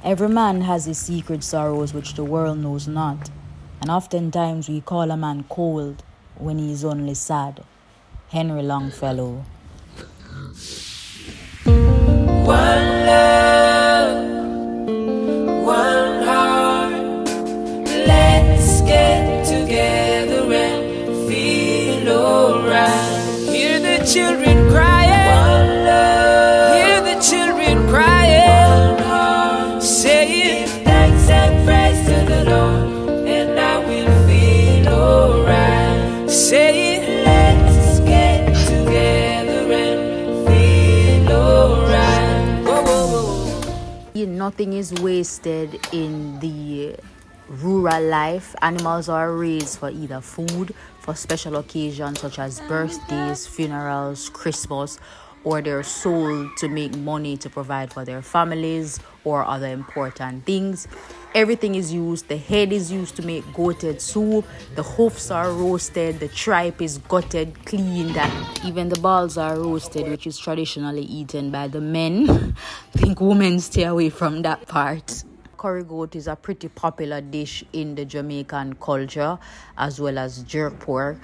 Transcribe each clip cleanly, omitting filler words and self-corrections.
Every man has his secret sorrows which the world knows not, and oftentimes we call a man cold when he is only sad. Henry Longfellow. One love, one heart. Let's get together and feel alright. Hear the children crying. One love. Hear the children crying. One heart. Say it. Give thanks and praise to the Lord, and I will feel alright. Say it. Let's get together and feel alright. Whoa, whoa, whoa. Nothing is wasted in the rural life. Animals are raised for either food, for special occasions such as birthdays, funerals, Christmas, or they're sold to make money to provide for their families or other important things. Everything is used. The head is used to make goated soup. The hoofs are roasted. The tripe is gutted, cleaned, and even the balls are roasted, which is traditionally eaten by the men. I think women stay away from that part. Curry goat is a pretty popular dish in the Jamaican culture, as well as jerk pork.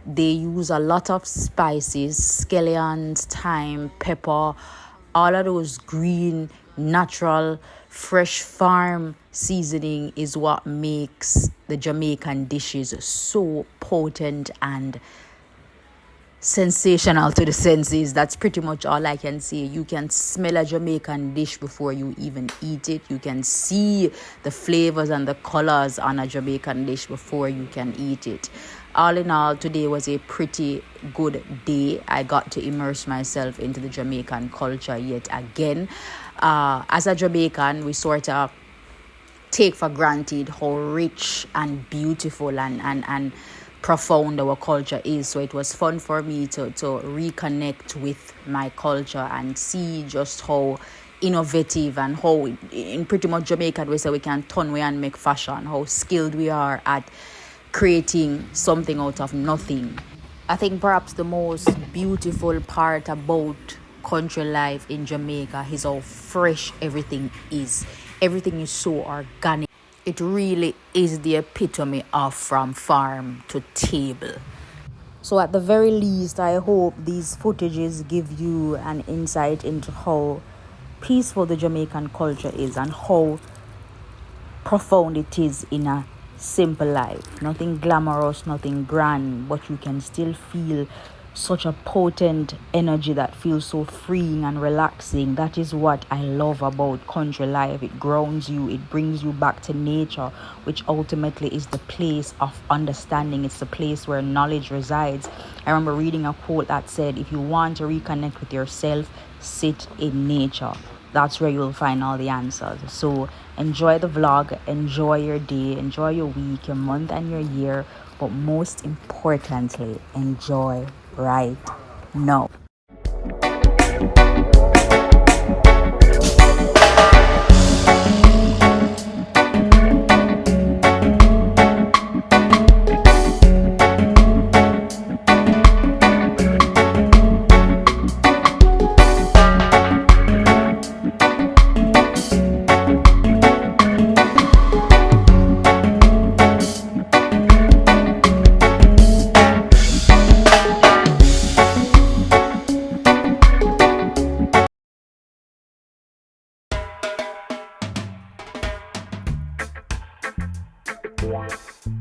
They use a lot of spices, scallions, thyme, pepper, all of those green, natural, fresh farm seasoning is what makes the Jamaican dishes so potent and sensational to the senses. That's pretty much all I can say. You can smell a Jamaican dish before you even eat it. You can see the flavors and the colors on a Jamaican dish before you can eat it. All in all, today was a pretty good day. I got to immerse myself into the Jamaican culture yet again. As a Jamaican, we sort of take for granted how rich and beautiful and profound our culture is. So it was fun for me to reconnect with my culture and see just how innovative and how in pretty much Jamaican we say we can turn away and make fashion, how skilled we are at creating something out of nothing. I think perhaps the most beautiful part about country life in Jamaica is how fresh everything is. Everything is so organic. It really is the epitome of from farm to table. So at the very least, I hope these footages give you an insight into how peaceful the Jamaican culture is and how profound it is in a simple life. Nothing glamorous, nothing grand, but you can still feel such a potent energy that feels so freeing and relaxing. That is what I love about country life. It grounds you, it brings you back to nature, which ultimately is the place of understanding. It's the place where knowledge resides. I remember reading a quote that said, if you want to reconnect with yourself, sit in nature. That's where you'll find all the answers. So enjoy the vlog, enjoy your day, enjoy your week, your month, and your year. But most importantly, enjoy right now. Whoa.